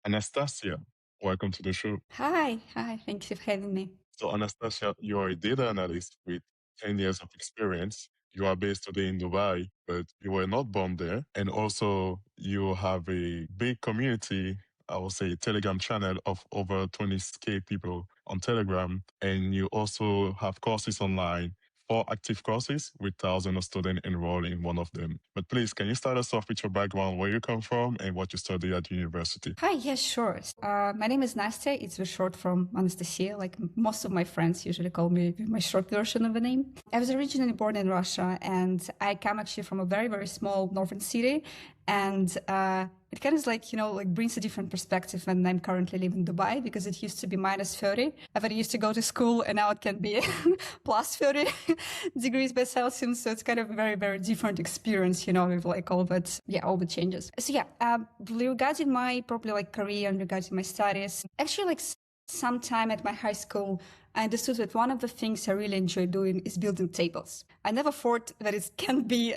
Anastasia, welcome to the show. Hi, thank you for having me. So, Anastasia, you're a data analyst with 10 years of experience. You are based today in Dubai, but you were not born there. And also, you have a big community, I would say, Telegram channel of over 20K people on Telegram. And you also have courses online, 4 active courses with thousands of students enrolled in one of them. But please, can you start us off with your background, where you come from, and what you study at university? Hi, yes, sure. My name is Nastya. It's the short from Anastasia. Like most of my friends usually call me my short version of the name. I was originally born in Russia, and I come actually from a very, very small northern city. And it kind of like brings a different perspective when I'm currently living in Dubai, because it used to be minus 30. When I used to go to school, and now it can be plus 30 degrees by Celsius. So it's kind of a very, very different experience, with like all the changes. So yeah, regarding my probably like career and regarding my studies, actually like sometime at my high school, I understood that one of the things I really enjoy doing is building tables. I never thought that it can be,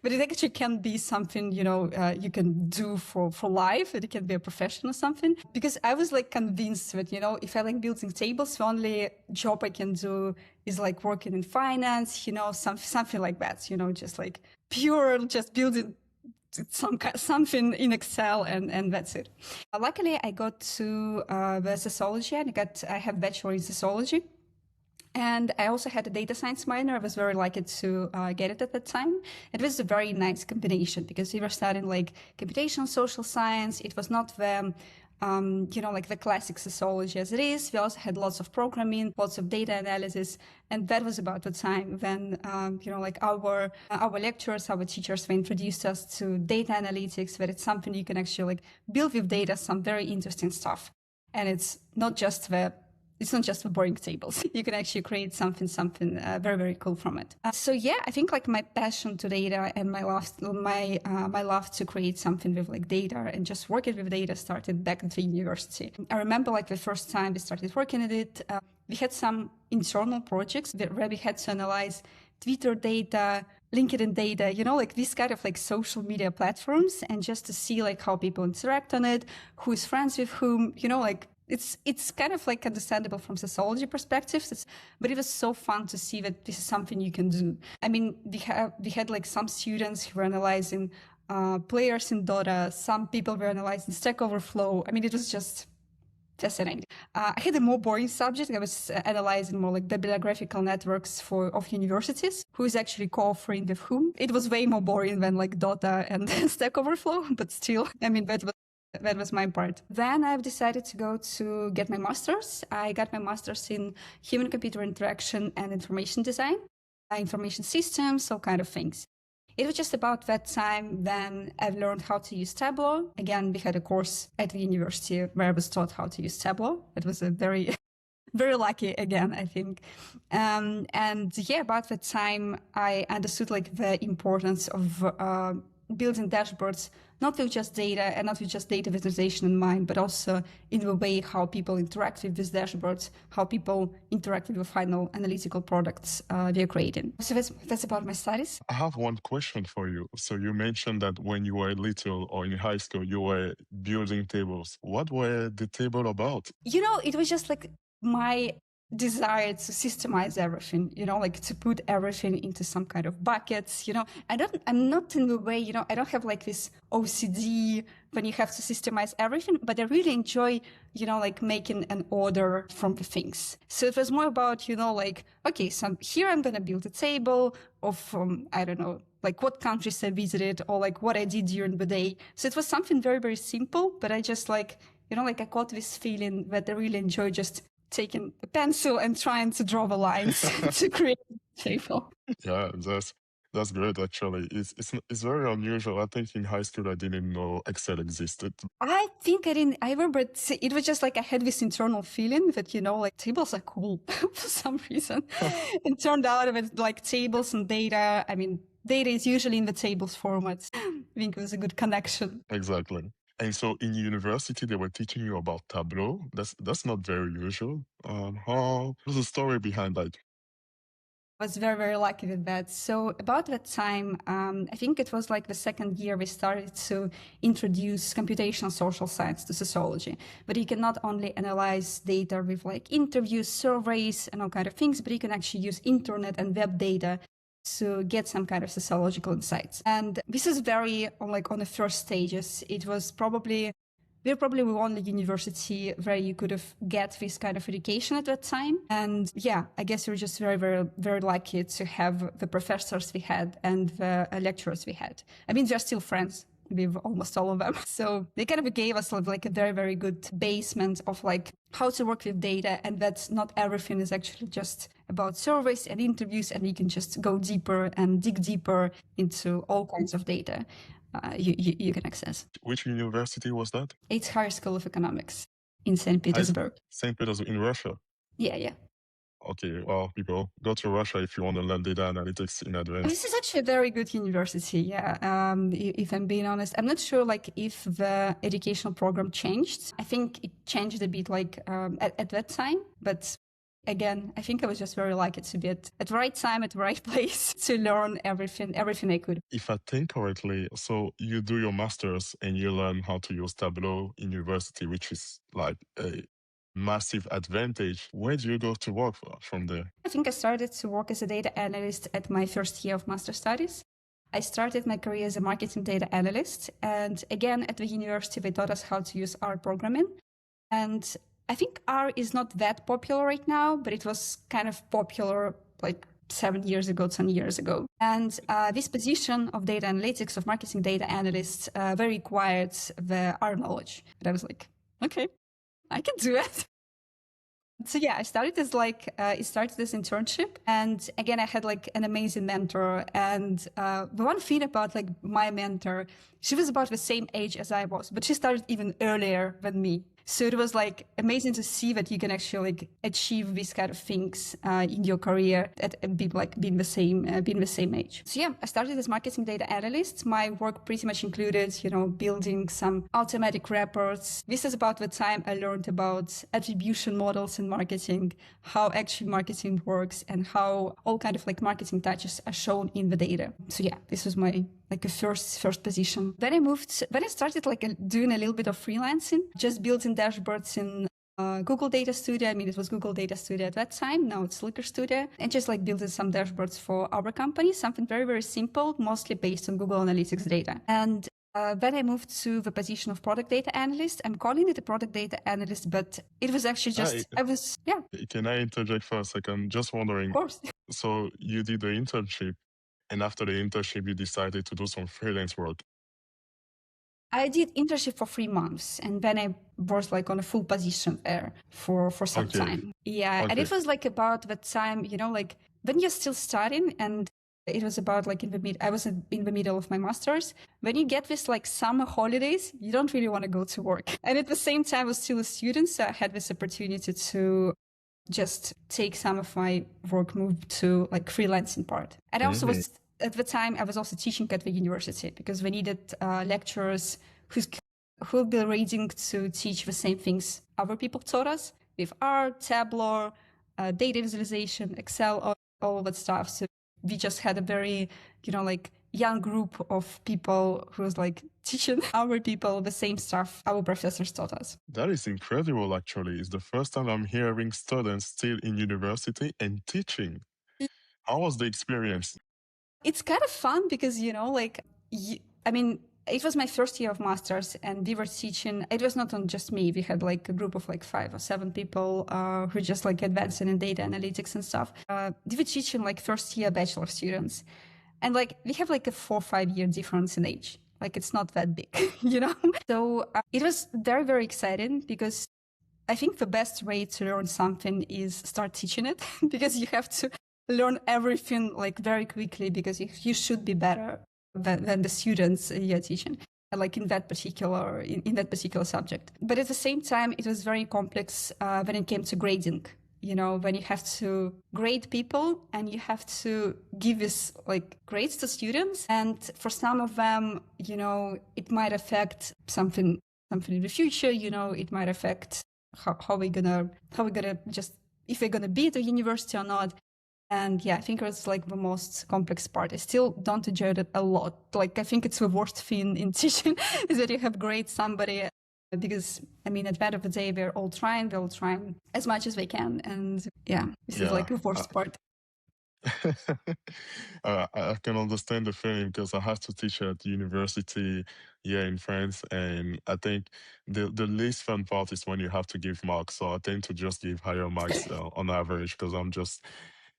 but it actually can be something, you can do for life. It can be a profession or something. Because I was like convinced that, if I like building tables, the only job I can do is like working in finance, something like that, just like pure, just building something in Excel, and that's it. Luckily, I got to the sociology, and I have bachelor in sociology. And I also had a data science minor. I was very lucky to get it at that time. It was a very nice combination because we were studying like computational social science. It was not the like the classic sociology as it is. We also had lots of programming, lots of data analysis, and that was about the time when like our lecturers, our teachers, they introduced us to data analytics. That it's something you can actually like build with data, some very interesting stuff, and it's not just the boring tables. You can actually create something very, very cool from it. So yeah, I think like my passion to data and my love to create something with like data and just working with data started back at the university. I remember like the first time we started working at it, we had some internal projects where we had to analyze Twitter data, LinkedIn data, like these kind of like social media platforms, and just to see like how people interact on it, who is friends with whom, like it's kind of like understandable from sociology perspectives, but it was so fun to see that this is something you can do. I mean, we had like some students who were analyzing players in Dota, some people were analyzing Stack Overflow. I mean, it was just fascinating. I had a more boring subject. I was analyzing more like bibliographical networks of universities, who is actually co-authoring with whom. It was way more boring than like Dota and Stack Overflow, but still, I mean, that was my part. Then I've decided to go to get my master's. I got my master's in human-computer interaction and information design, information systems, all kind of things. It was just about that time then I've learned how to use Tableau. Again, we had a course at the university where I was taught how to use Tableau. It was a very, very lucky again, I think. And yeah, about that time, I understood like the importance of building dashboards, not with just data and not with just data visualization in mind, but also in the way how people interact with these dashboards, how people interact with the final analytical products they're creating. So that's about my studies. I have one question for you. So you mentioned that when you were little or in high school, you were building tables. What were the table about? It was just like my desire to systemize everything, like to put everything into some kind of buckets, I'm not in the way, I don't have like this OCD when you have to systemize everything, but I really enjoy, like making an order from the things. So it was more about, like, okay, so here I'm going to build a table of, I don't know, like what countries I visited or like what I did during the day. So it was something very, very simple, but I just like, like I got this feeling that I really enjoy just taking a pencil and trying to draw the lines to create a table. Yeah, that's great actually. It's very unusual. I think in high school I didn't know Excel existed. I think I didn't. I remember it was just like I had this internal feeling that like tables are cool for some reason. It turned out that like tables and data. I mean, data is usually in the tables format. I think it was a good connection. Exactly. And so in university they were teaching you about Tableau. That's not very usual. How what's the story behind that? was very, very lucky with that. So about that time, I think it was like the second year we started to introduce computational social science to sociology. But you can not only analyze data with like interviews, surveys, and all kind of things, but you can actually use internet and web data to get some kind of sociological insights. And this is very like on the first stages. We're probably the only university where you could have get this kind of education at that time. And yeah, I guess we're just very, very, very lucky to have the professors we had and the lecturers we had. I mean, they're still friends with almost all of them. So they kind of gave us like a very, very good basement of like how to work with data, and that not everything is actually just about surveys and interviews, and you can just go deeper and dig deeper into all kinds of data. You can access. Which university was that? It's Higher School of Economics in St. Petersburg. St. Petersburg in Russia. Yeah. Okay, well, people, go to Russia if you want to learn data analytics in advance. This is actually a very good university, yeah. If I'm being honest, I'm not sure like if the educational program changed. I think it changed a bit like at that time, but again, I think I was just very lucky to be at the right time, at the right place to learn everything I could. If I think correctly, so you do your master's and you learn how to use Tableau in university, which is like a massive advantage. Where do you go to work from there? I think I started to work as a data analyst at my first year of master studies. I started my career as a marketing data analyst. And again, at the university, they taught us how to use R programming. And I think R is not that popular right now, but it was kind of popular like 7 years ago, 10 years ago. And this position of data analytics, of marketing data analyst, very required the R knowledge. And I was like, okay, I can do it. So yeah, I started as it started as internship, and again I had like an amazing mentor. And the one thing about like my mentor, she was about the same age as I was, but she started even earlier than me. So it was like amazing to see that you can actually like achieve these kind of things in your career at being the same age. So yeah, I started as marketing data analyst. My work pretty much included, building some automatic reports. This is about the time I learned about attribution models in marketing, how actually marketing works, and how all kind of like marketing touches are shown in the data. So yeah, this was my like a first position. Then I started like doing a little bit of freelancing, just building dashboards in Google Data Studio. I mean, it was Google Data Studio at that time. Now it's Looker Studio. And just like building some dashboards for our company, something very, very simple, mostly based on Google Analytics data. And then I moved to the position of product data analyst. I'm calling it a product data analyst, but it was actually just, Can I interject for a second? Just wondering. Of course. So you did the internship, and after the internship, you decided to do some freelance work. I did internship for 3 months, and then I was like on a full position there for some time. Yeah, okay. And it was like about the time, like when you're still studying, and it was about like I was in the middle of my master's. When you get this like summer holidays, you don't really want to go to work. And at the same time, I was still a student, so I had this opportunity to just take some of my work, move to like freelancing part. And I also was, at the time, I was also teaching at the university because we needed lecturers who would be ready to teach the same things other people taught us with R, Tableau, data visualization, Excel, all of that stuff. So we just had a very, like young group of people who was like teaching our people the same stuff our professors taught us. That is incredible, actually. It's the first time I'm hearing students still in university and teaching. How was the experience? It's kind of fun because, it was my first year of master's, and we were teaching. It was not on just me. We had like a group of like 5 or 7 people who just like advancing in data analytics and stuff. We were teaching like first year bachelor students, and like we have like a 4 or 5 year difference in age. Like it's not that big, So it was very, very exciting because I think the best way to learn something is start teaching it because you have to learn everything like very quickly because you should be better than the students you're teaching, like in that particular subject. But at the same time, it was very complex when it came to grading. When you have to grade people and you have to give this like grades to students, and for some of them, it might affect something in the future. It might affect how we're gonna just if we're gonna be at a university or not. And yeah, I think it was like the most complex part. I still don't enjoy it a lot. Like, I think it's the worst thing in teaching is that you have grade somebody because, I mean, at the end of the day, they're all trying as much as they can. And yeah, this is Yeah. like the worst part. I can understand the feeling because I had to teach at university here in France, and I think the least fun part is when you have to give marks. So I tend to just give higher marks on average because I'm just,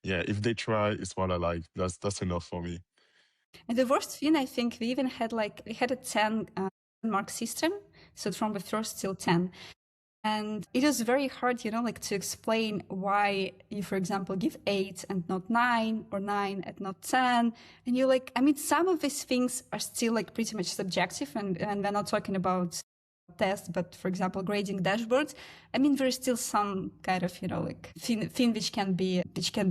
yeah, if they try, it's what I like. That's enough for me. And the worst thing, I think we had a 10 mark system. So from the first till 10. And it is very hard, like to explain why you, for example, give 8 and not 9 or 9 and not 10. And you're like, I mean, some of these things are still like pretty much subjective and we're not talking about tests, but for example, grading dashboards. I mean, there's still some kind of, like thing which can be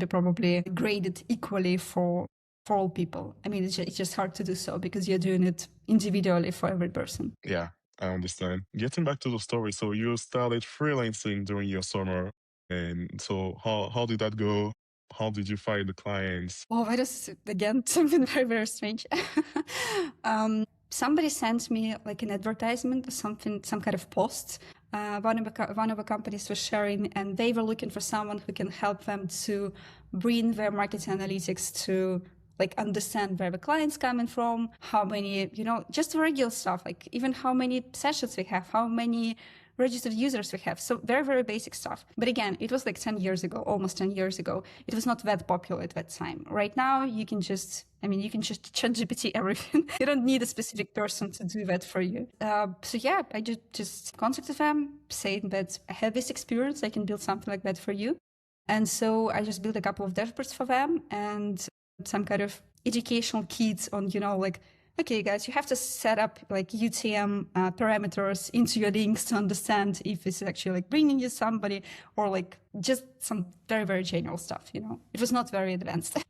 probably graded equally for all people. I mean, it's just hard to do so because you're doing it individually for every person. Yeah, I understand. Getting back to the story, so you started freelancing during your summer, and so how did that go? How did you find the clients? Oh, that is again something very, very strange. Somebody sent me like an advertisement or something, some kind of post. One of the companies was sharing, and they were looking for someone who can help them to bring their marketing analytics to like understand where the client's coming from, how many, just regular stuff, like even how many sessions we have, how many registered users we have. So very, very basic stuff. But again, it was like 10 years ago, almost 10 years ago. It was not that popular at that time. Right now, you can just chat GPT everything. You don't need a specific person to do that for you. So yeah, I just contacted them saying that I have this experience. I can build something like that for you. And so I just built a couple of dashboards for them and some kind of educational kits on, like, okay, guys, you have to set up like UTM parameters into your links to understand if it's actually like bringing you somebody or like just some very, very general stuff, It was not very advanced. But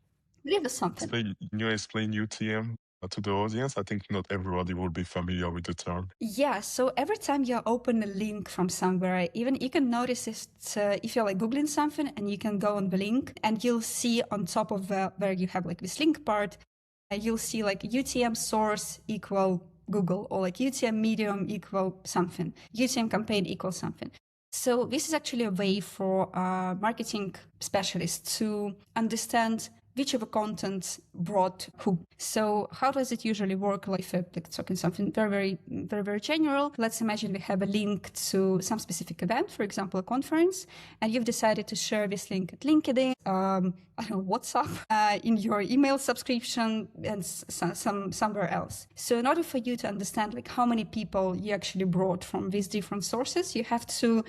it was something. Can you explain UTM to the audience? I think not everybody will be familiar with the term. Yeah, so every time you open a link from somewhere, even you can notice it if you're like Googling something and you can go on the link and you'll see on top of where you have like this link part, you'll see like UTM source equal Google or like UTM medium equal something, UTM campaign equal something. So this is actually a way for marketing specialists to understand which of the content brought who. So how does it usually work? Like if like talking something very, very, very, very general, let's imagine we have a link to some specific event, for example, a conference, and you've decided to share this link at LinkedIn, I don't know, WhatsApp, in your email subscription and somewhere else. So in order for you to understand like how many people you actually brought from these different sources, you have to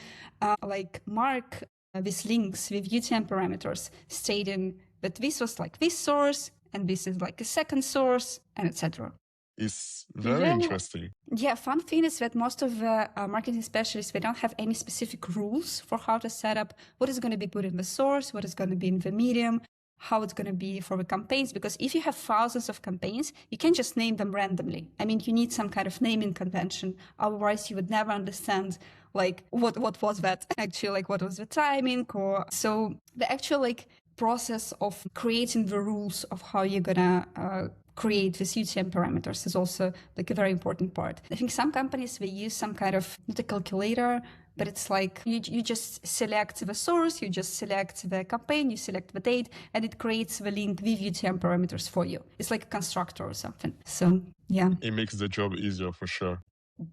like mark these links with UTM parameters stating that this was like this source and this is like a second source and etc. It's very interesting. Yeah, fun thing is that most of the marketing specialists, they don't have any specific rules for how to set up what is going to be put in the source, what is going to be in the medium, how it's going to be for the campaigns. Because if you have thousands of campaigns, you can't just name them randomly. I mean, you need some kind of naming convention. Otherwise, you would never understand like what was that actually, like what was the timing or so the actual like process of creating the rules of how you're gonna create these UTM parameters is also like a very important part. I think some companies, they use some kind of, not a calculator, but it's like you just select the source, you just select the campaign, you select the date, and it creates the link with UTM parameters for you. It's like a constructor or something. So yeah. It makes the job easier for sure.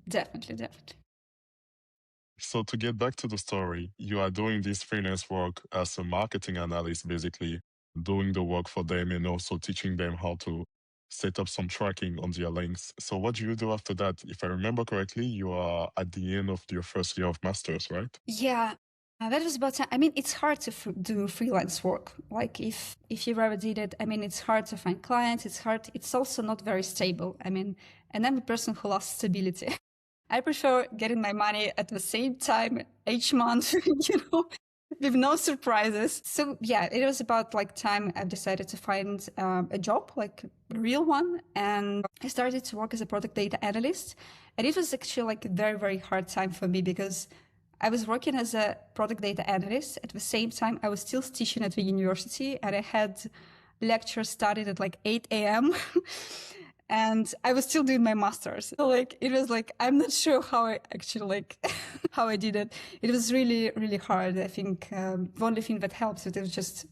Definitely. So to get back to the story, you are doing this freelance work as a marketing analyst, basically doing the work for them and also teaching them how to set up some tracking on their links. So what do you do after that? If I remember correctly, you are at the end of your first year of masters, right? Yeah. That was about time. I mean, it's hard to do freelance work. Like if you ever did it, I mean, it's hard to find clients. It's hard. It's also not very stable. I mean, and I'm a person who loves stability. I prefer getting my money at the same time each month, with no surprises. So yeah, it was about like time I've decided to find a job, like a real one. And I started to work as a product data analyst. And it was actually like a very, very hard time for me because I was working as a product data analyst. At the same time, I was still teaching at the university, and I had lectures started at like 8 a.m. and I was still doing my master's. So like, it was like, I'm not sure how I actually like, how I did it. It was really, really hard. I think the only thing that helps is it was just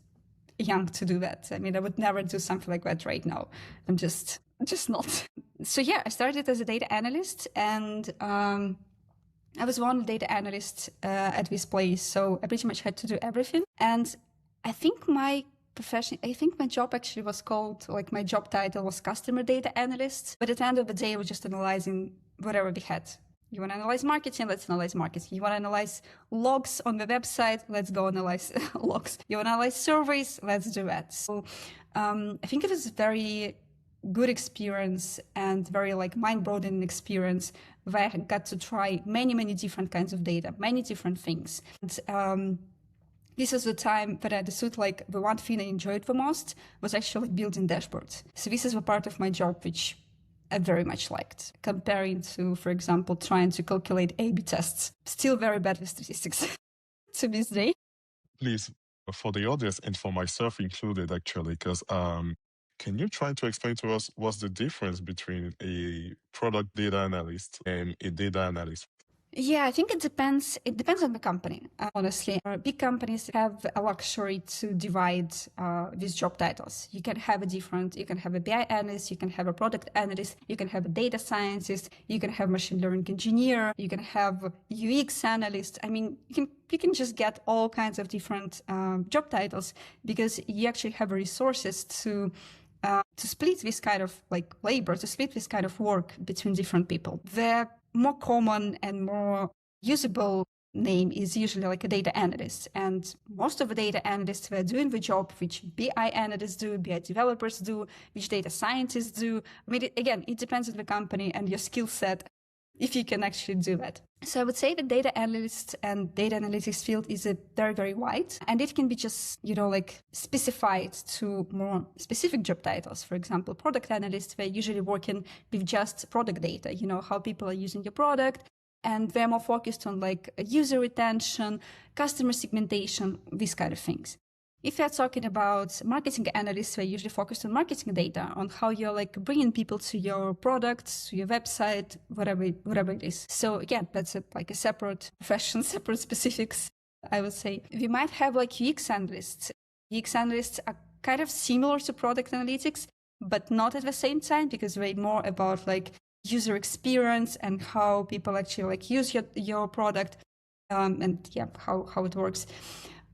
young to do that. I mean, I would never do something like that right now. I'm just not. So yeah, I started as a data analyst, and I was one data analyst at this place. So I pretty much had to do everything. And I think my job actually was called, like my job title was customer data analyst. But at the end of the day, I was just analyzing whatever we had. You want to analyze marketing? Let's analyze marketing. You want to analyze logs on the website? Let's go analyze logs. You want to analyze surveys? Let's do that. So I think it was a very good experience and very like mind-broadening experience where I got to try many different kinds of data, many different things. And, this is the time that I understood like the one thing I enjoyed the most was actually building dashboards. So this is the part of my job which I very much liked, comparing to, for example, trying to calculate A/B tests. Still very bad with statistics to this day. Please, for the audience and for myself included, actually, because can you try to explain to us what's the difference between a product data analyst and a data analyst? Yeah, I think it depends. It depends on the company, honestly. Big companies have a luxury to divide these job titles. You can have you can have a BI analyst, you can have a product analyst, you can have a data scientist, you can have machine learning engineer, you can have UX analyst. I mean, you can just get all kinds of different job titles because you actually have resources to split this kind of like labor, to split this kind of work between different people. The more common and more usable name is usually like a data analyst. And most of the data analysts were doing the job which BI analysts do, BI developers do, which data scientists do. I mean, it depends on the company and your skill set if you can actually do that. So I would say the data analyst and data analytics field is a very wide, and it can be just, like specified to more specific job titles. For example, product analysts, they're usually working with just product data, how people are using your product, and they're more focused on like user retention, customer segmentation, these kind of things. If you're talking about marketing analysts, we're usually focused on marketing data, on how you're like bringing people to your products, to your website, whatever it is. So again, that's like a separate profession, separate specifics, I would say. We might have like UX analysts. UX analysts are kind of similar to product analytics, but not at the same time, because they're more about like user experience and how people actually like use your product, and yeah, how it works.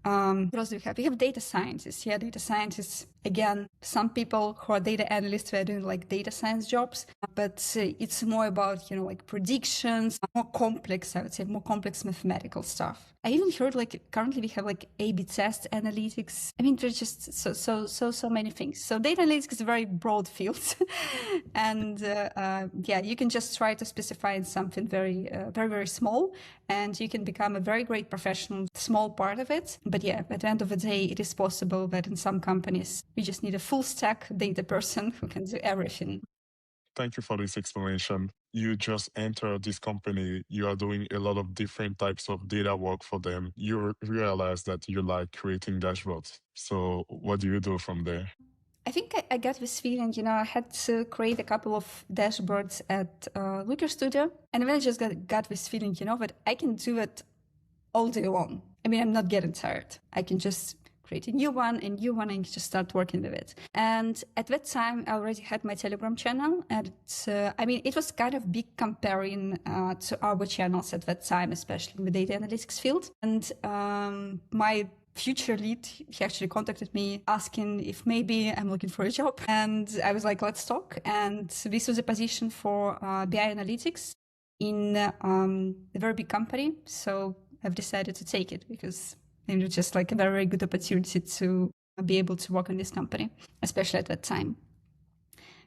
What else do we have? We have data scientists. Yeah, data scientists. Again, some people who are data analysts were doing like data science jobs, but it's more about, like predictions, more complex, I would say, more complex mathematical stuff. I even heard like currently we have like A/B test analytics. I mean, there's just so many things. So data analytics is a very broad field, and yeah, you can just try to specify in something very small, and you can become a very great professional. Small part of it, but yeah, at the end of the day, it is possible that in some companies we just need a full stack data person who can do everything. Thank you for this explanation. You just entered this company, you are doing a lot of different types of data work for them. You realize that you like creating dashboards. So what do you do from there? I think I got this feeling, I had to create a couple of dashboards at Looker Studio. And then I just got this feeling, that I can do it all day long. I mean, I'm not getting tired. I can just create a new one, and just start working with it. And at that time, I already had my Telegram channel. And it was kind of big comparing to our channels at that time, especially in the data analytics field. And my future lead, he actually contacted me asking if maybe I'm looking for a job. And I was like, let's talk. And this was a position for BI analytics in a very big company. So I've decided to take it because it was just like a very good opportunity to be able to work in this company, especially at that time.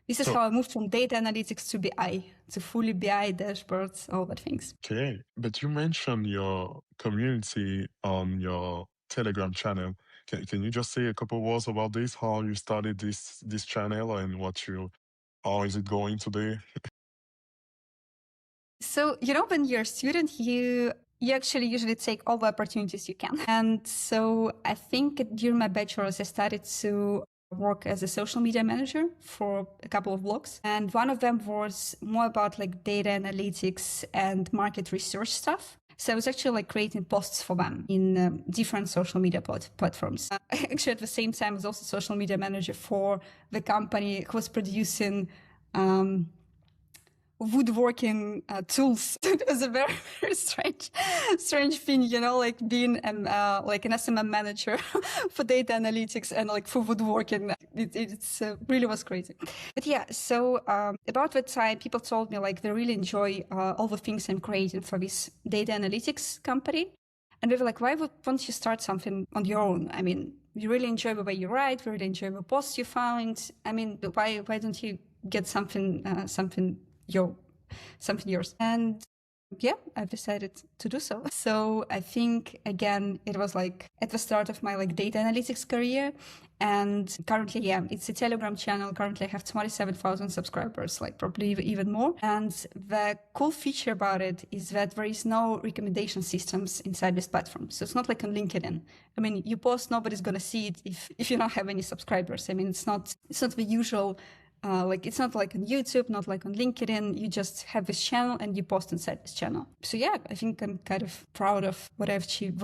This is how I moved from data analytics to BI, to fully BI dashboards, all that things. Okay, but you mentioned your community on your Telegram channel. Can you just say a couple words about this? How you started this channel and how is it going today? So when you're a student, you you actually usually take all the opportunities you can. And so I think during my bachelor's, I started to work as a social media manager for a couple of blogs. And one of them was more about like data analytics and market research stuff. So I was actually like creating posts for them in different social media platforms. Actually, at the same time, I was also social media manager for the company who was producing woodworking tools. It was a very, very strange thing, you know, like being like an SMM manager for data analytics and like for woodworking. It's really was crazy. But yeah, so about that time, people told me like they really enjoy all the things I'm creating for this data analytics company. And they were like, why won't you start something on your own? I mean, we really enjoy the way you write, we really enjoy the posts you find. I mean, why don't you get something yours? And yeah, I've decided to do so. So I think, again, it was like at the start of my like data analytics career. And currently, yeah, it's a Telegram channel. Currently, I have 27,000 subscribers, like probably even more. And the cool feature about it is that there is no recommendation systems inside this platform. So it's not like on LinkedIn. I mean, you post, nobody's going to see it if you don't have any subscribers. I mean, it's not the usual like it's not like on YouTube, not like on LinkedIn. You just have this channel and you post inside this channel. So yeah, I think I'm kind of proud of what I've achieved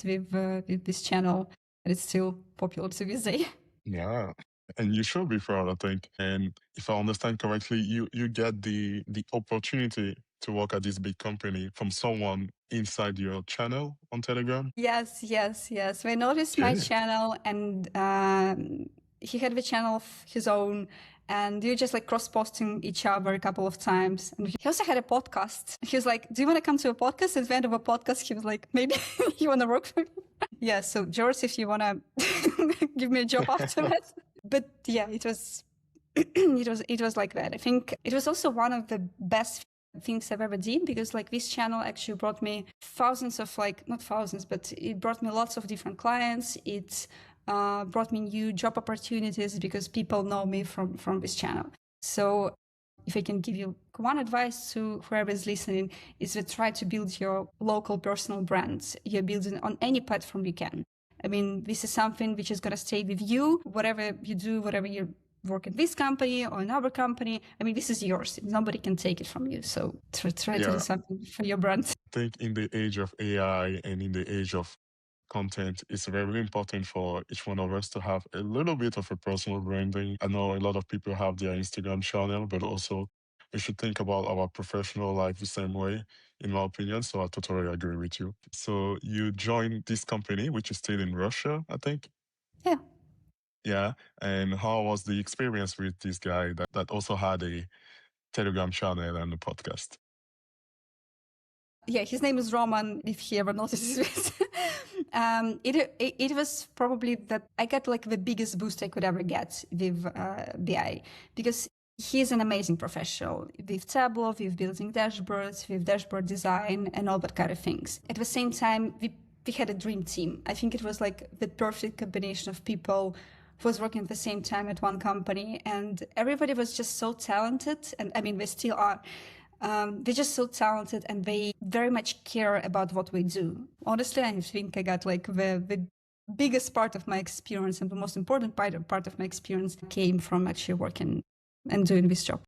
with this channel, and it's still popular to this day. Yeah. And you should be proud, I think. And if I understand correctly, you get the opportunity to work at this big company from someone inside your channel on Telegram. Yes. They noticed my channel, and he had the channel of his own, and we were just like cross-posting each other a couple of times. And he also had a podcast. He was like, do you want to come to a podcast? At the end of a podcast, he was like, maybe you want to work for me? Yeah, so George, if you want to give me a job after that. But yeah, it was it was like that. I think it was also one of the best things I've ever did, because like this channel actually brought me thousands of, like, not thousands, but it brought me lots of different clients. It brought me new job opportunities because people know me from this channel. So if I can give you one advice to whoever is listening, is to try to build your local personal brands. You're building on any platform you can. I mean, this is something which is going to stay with you, whatever you do, whatever you work in this company or another company. I mean, this is yours. Nobody can take it from you. So try to do something for your brand. I think in the age of AI and in the age of content, it's very important for each one of us to have a little bit of a personal branding. I know a lot of people have their Instagram channel, but also we should think about our professional life the same way, in my opinion. So I totally agree with you. So you joined this company, which is still in Russia, I think. Yeah. Yeah. And how was the experience with this guy that also had a Telegram channel and a podcast? Yeah, his name is Roman, if he ever notices this. It was probably that I got like the biggest boost I could ever get with BI, because he's an amazing professional with Tableau, with building dashboards, with dashboard design and all that kind of things. At the same time, we had a dream team. I think it was like the perfect combination of people who was working at the same time at one company, and everybody was just so talented. And I mean, they still are. They're just so talented, and they very much care about what we do. Honestly, I think I got like the biggest part of my experience, and the most important part of my experience came from actually working and doing this job.